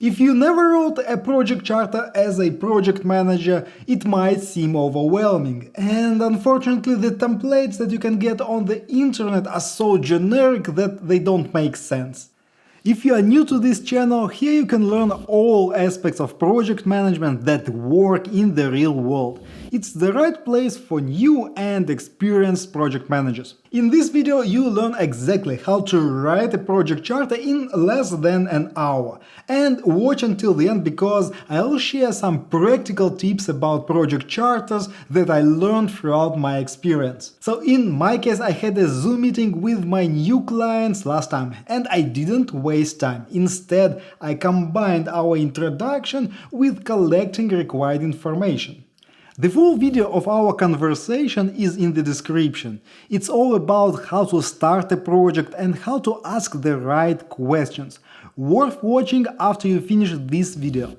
If you never wrote a project charter as a project manager, it might seem overwhelming, and unfortunately the templates that you can get on the internet are so generic that they don't make sense. If you are new to this channel, here you can learn all aspects of project management that work in the real world. It's the right place for new and experienced project managers. In this video you learn exactly how to write a project charter in less than an hour. And watch until the end because I'll share some practical tips about project charters that I learned throughout my experience. So in my case I had a Zoom meeting with my new clients last time and I didn't waste time. Instead, I combined our introduction with collecting required information. The full video of our conversation is in the description. It's all about how to start a project and how to ask the right questions. Worth watching after you finish this video.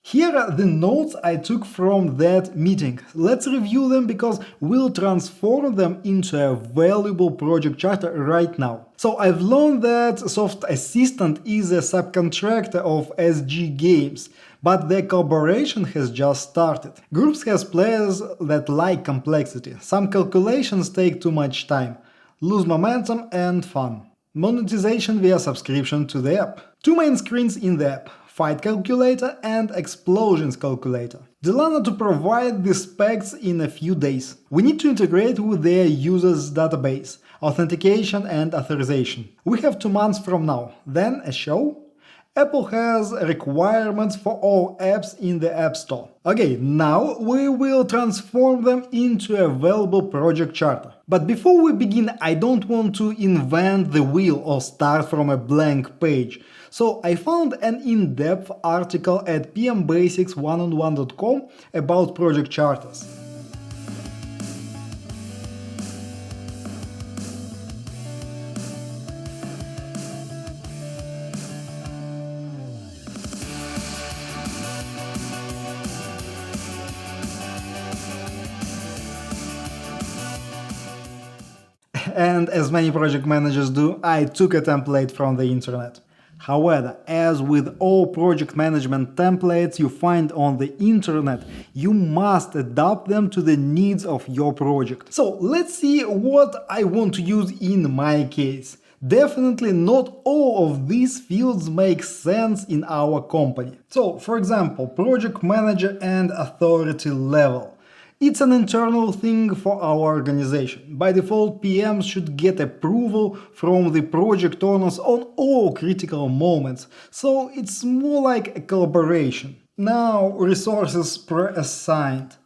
Here are the notes I took from that meeting. Let's review them because we'll transform them into a valuable project charter right now. So I've learned that Soft Assistant is a subcontractor of SG Games, but their collaboration has just started. Groups has players that like complexity. Some calculations take too much time, lose momentum and fun. Monetization via subscription to the app. Two main screens in the app. Fight Calculator and Explosions Calculator. Delana to provide the specs in a few days. We need to integrate with their users database, authentication and authorization. We have 2 months from now. Then a show? Apple has requirements for all apps in the App Store. Okay, now we will transform them into a valuable project charter. But before we begin, I don't want to invent the wheel or start from a blank page. So I found an in-depth article at pmbasics1on1.com about project charters. And as many project managers do, I took a template from the internet. However, as with all project management templates you find on the internet, you must adapt them to the needs of your project. So let's see what I want to use in my case. Definitely not all of these fields make sense in our company. So, for example, project manager and authority level. It's an internal thing for our organization. By default, PMs should get approval from the project owners on all critical moments, so it's more like a collaboration. Now, resources pre-assigned.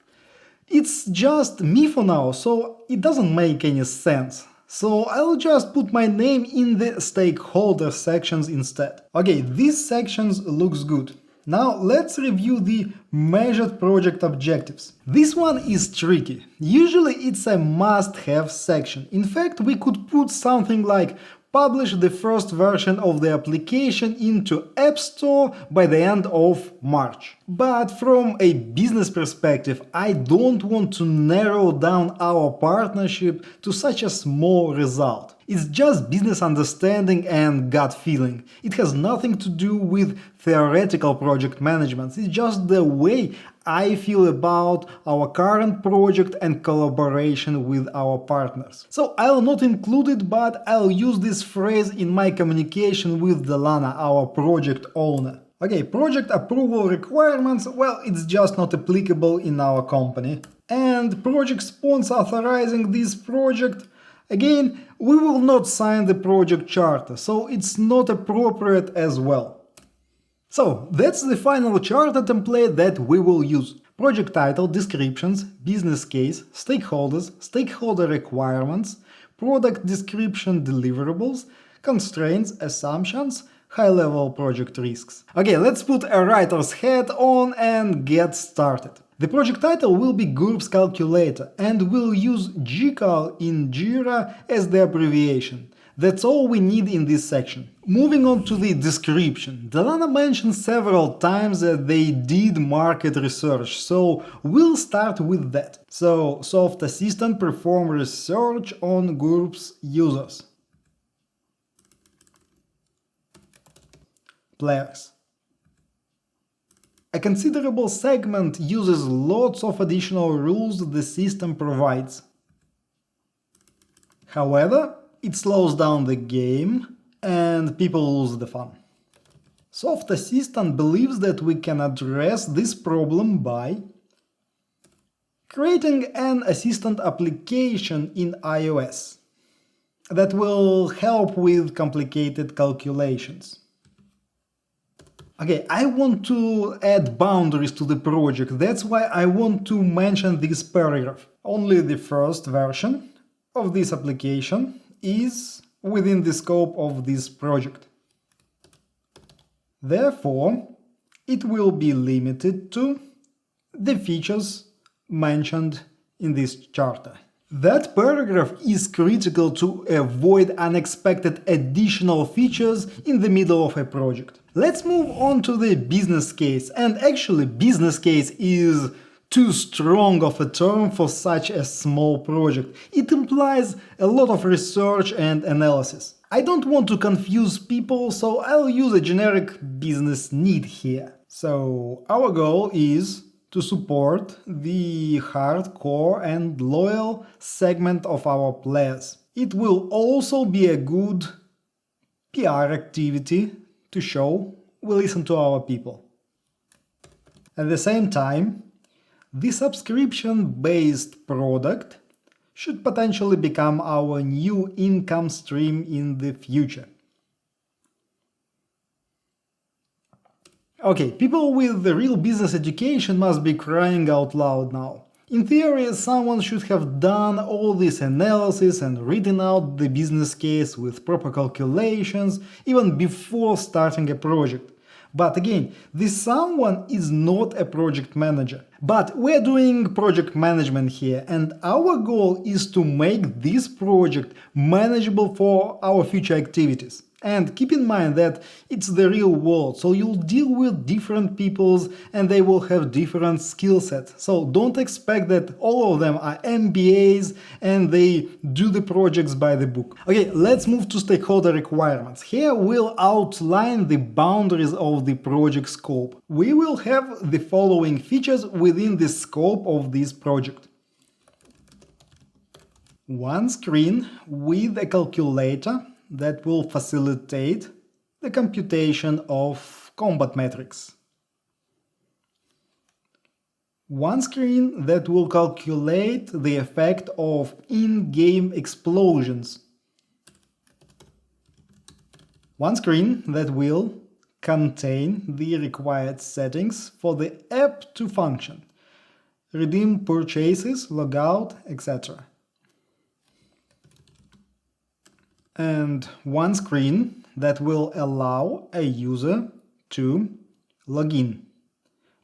It's just me for now, so it doesn't make any sense. So I'll just put my name in the stakeholder sections instead. Okay, these sections looks good. Now let's review the measured project objectives. This one is tricky. Usually it's a must-have section. In fact, we could put something like publish the first version of the application into App Store by the end of March. But from a business perspective, I don't want to narrow down our partnership to such a small result. It's just business understanding and gut feeling. It has nothing to do with theoretical project management. It's just the way I feel about our current project and collaboration with our partners. So I'll not include it, but I'll use this phrase in my communication with Delana, our project owner. Okay, project approval requirements, well, it's just not applicable in our company. And project sponsor authorizing this project, again, we will not sign the project charter, so it's not appropriate as well. So that's the final charter template that we will use. Project title, descriptions, business case, stakeholders, stakeholder requirements, product description, deliverables, constraints, assumptions, high-level project risks. Okay, let's put a writer's hat on and get started. The project title will be Groups Calculator, and we'll use GCal in Jira as the abbreviation. That's all we need in this section. Moving on to the description. Delana mentioned several times that they did market research, so we'll start with that. So, Soft Assistant performed research on groups users. players. A considerable segment uses lots of additional rules the system provides. However, it slows down the game and people lose the fun. Soft Assistant believes that we can address this problem by creating an assistant application in iOS that will help with complicated calculations. Okay, I want to add boundaries to the project, that's why I want to mention this paragraph. Only the first version of this application is within the scope of this project. Therefore, it will be limited to the features mentioned in this charter. That paragraph is critical to avoid unexpected additional features in the middle of a project. Let's move on to the business case, and actually business case is too strong of a term for such a small project. It implies a lot of research and analysis. I don't want to confuse people, so I'll use a generic business need here. So our goal is to support the hardcore and loyal segment of our players. It will also be a good PR activity to show we listen to our people. At the same time, the subscription-based product should potentially become our new income stream in the future. Okay, people with the real business education must be crying out loud now. In theory, someone should have done all this analysis and written out the business case with proper calculations even before starting a project. But again, this someone is not a project manager. But we're doing project management here, and our goal is to make this project manageable for our future activities. And keep in mind that it's the real world, so you'll deal with different peoples and they will have different skill sets. So don't expect that all of them are MBAs and they do the projects by the book. Okay, let's move to stakeholder requirements. Here we'll outline the boundaries of the project scope. We will have the following features within the scope of this project. One screen with a calculator that will facilitate the computation of combat metrics. One screen that will calculate the effect of in-game explosions. One screen that will contain the required settings for the app to function, redeem purchases, logout, etc. And one screen that will allow a user to log in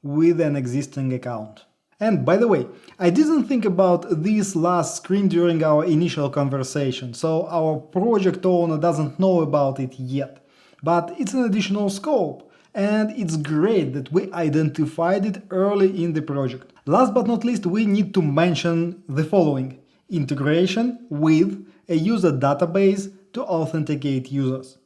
with an existing account. And by the way, I didn't think about this last screen during our initial conversation, so our project owner doesn't know about it yet. But it's an additional scope, and it's great that we identified it early in the project. Last but not least, we need to mention the following: integration with a user database to authenticate users.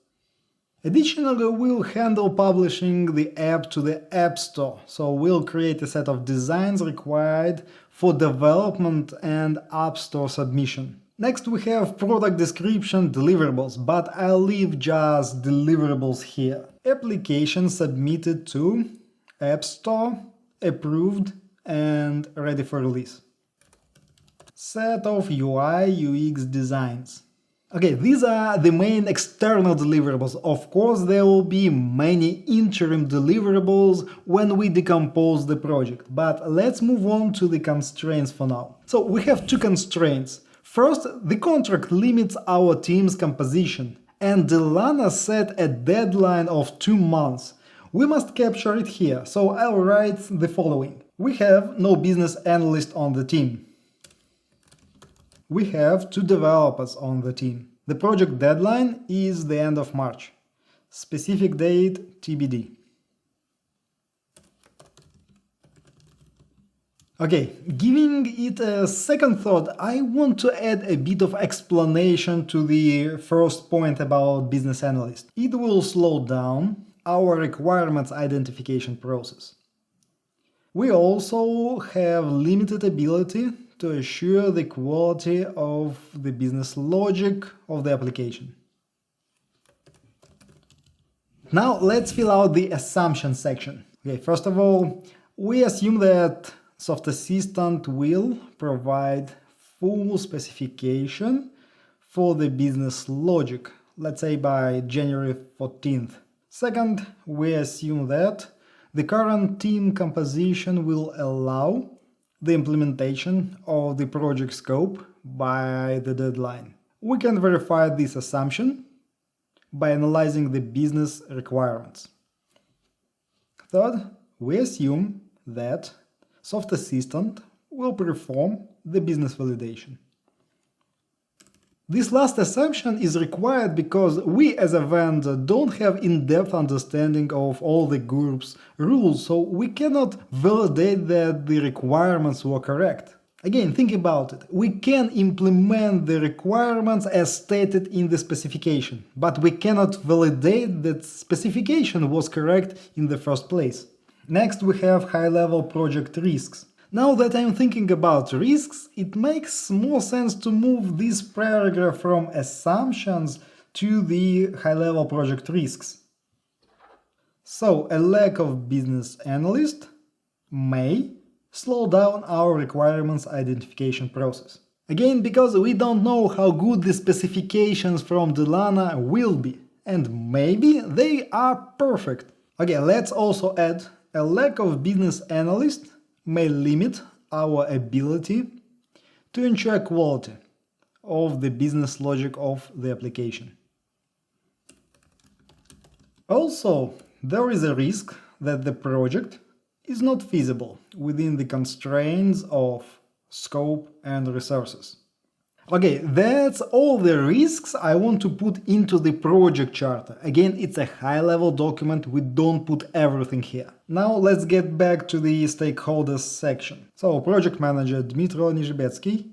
Additionally, we'll handle publishing the app to the App Store, so we'll create a set of designs required for development and App Store submission. Next we have product description deliverables, but I'll leave just deliverables here. Application submitted to App Store, approved and ready for release. Set of UI UX designs. Okay, these are the main external deliverables. Of course, there will be many interim deliverables when we decompose the project, but let's move on to the constraints for now. So we have two constraints. First, the contract limits our team's composition, and Delana set a deadline of 2 months. We must capture it here, so I'll write the following. We have no business analyst on the team. We have 2 developers on the team. The project deadline is the end of March. Specific date TBD. Okay, giving it a second thought, I want to add a bit of explanation to the first point about business analyst. It will slow down our requirements identification process. We also have limited ability to assure the quality of the business logic of the application. Now let's fill out the assumption section. Okay, first of all, we assume that Soft Assistant will provide full specification for the business logic, let's say by January 14th. Second, we assume that the current team composition will allow the implementation of the project scope by the deadline. We can verify this assumption by analyzing the business requirements. Third, we assume that Soft Assistant will perform the business validation. This last assumption is required because we as a vendor don't have in-depth understanding of all the group's rules, so we cannot validate that the requirements were correct. Again, think about it. We can implement the requirements as stated in the specification, but we cannot validate that specification was correct in the first place. Next, we have high-level project risks. Now that I'm thinking about risks, it makes more sense to move this paragraph from assumptions to the high-level project risks. So, a lack of business analyst may slow down our requirements identification process. Again, because we don't know how good the specifications from Delana will be, and maybe they are perfect. Okay, let's also add a lack of business analyst may limit our ability to ensure quality of the business logic of the application. Also, there is a risk that the project is not feasible within the constraints of scope and resources. Okay, that's all the risks I want to put into the project charter. Again, it's a high-level document, we don't put everything here. Now let's get back to the stakeholders section. So, project manager Dmytro Nizhebetsky,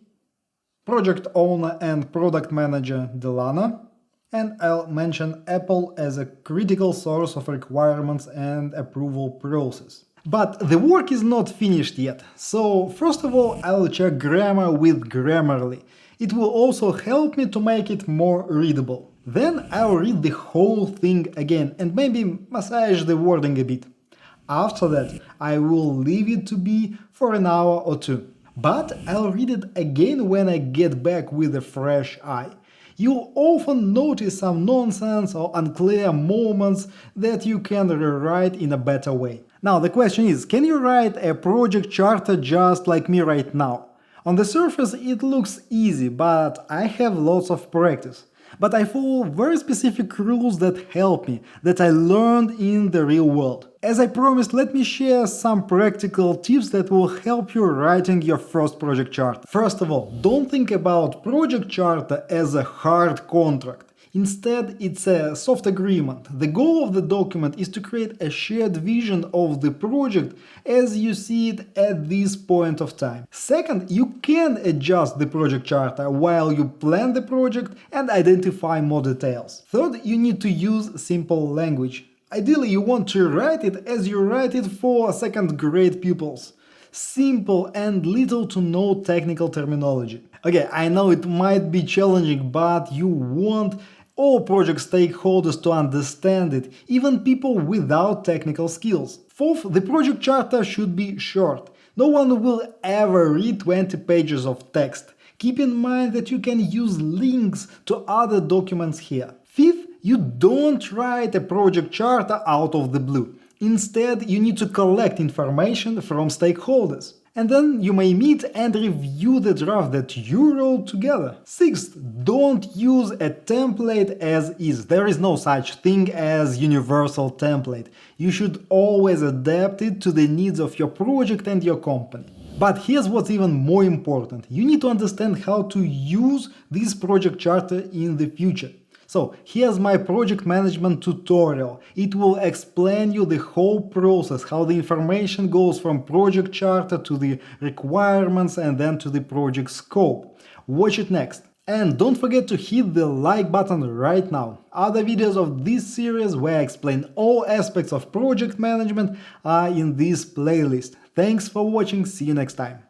project owner and product manager Delana, and I'll mention Apple as a critical source of requirements and approval process. But the work is not finished yet, so first of all I'll check grammar with Grammarly. It will also help me to make it more readable. Then I'll read the whole thing again and maybe massage the wording a bit. After that, I will leave it to be for an hour or two. But I'll read it again when I get back with a fresh eye. You'll often notice some nonsense or unclear moments that you can rewrite in a better way. Now the question is, can you write a project charter just like me right now? On the surface it looks easy, but I have lots of practice. But I follow very specific rules that help me, that I learned in the real world. As I promised, let me share some practical tips that will help you writing your first project chart. First of all, don't think about project charter as a hard contract. Instead, it's a soft agreement. The goal of the document is to create a shared vision of the project as you see it at this point of time. Second, you can adjust the project charter while you plan the project and identify more details. Third, you need to use simple language. Ideally, you want to write it as you write it for second-grade pupils. Simple and little to no technical terminology. Okay, I know it might be challenging, but you want all project stakeholders to understand it, even people without technical skills. Fourth, the project charter should be short. No one will ever read 20 pages of text. Keep in mind that you can use links to other documents here. Fifth, you don't write a project charter out of the blue. Instead, you need to collect information from stakeholders. And then you may meet and review the draft that you wrote together. Sixth, don't use a template as is. There is no such thing as universal template. You should always adapt it to the needs of your project and your company. But here's what's even more important. You need to understand how to use this project charter in the future. So here's my project management tutorial. It will explain you the whole process, how the information goes from project charter to the requirements and then to the project scope. Watch it next. And don't forget to hit the like button right now. Other videos of this series where I explain all aspects of project management are in this playlist. Thanks for watching, see you next time.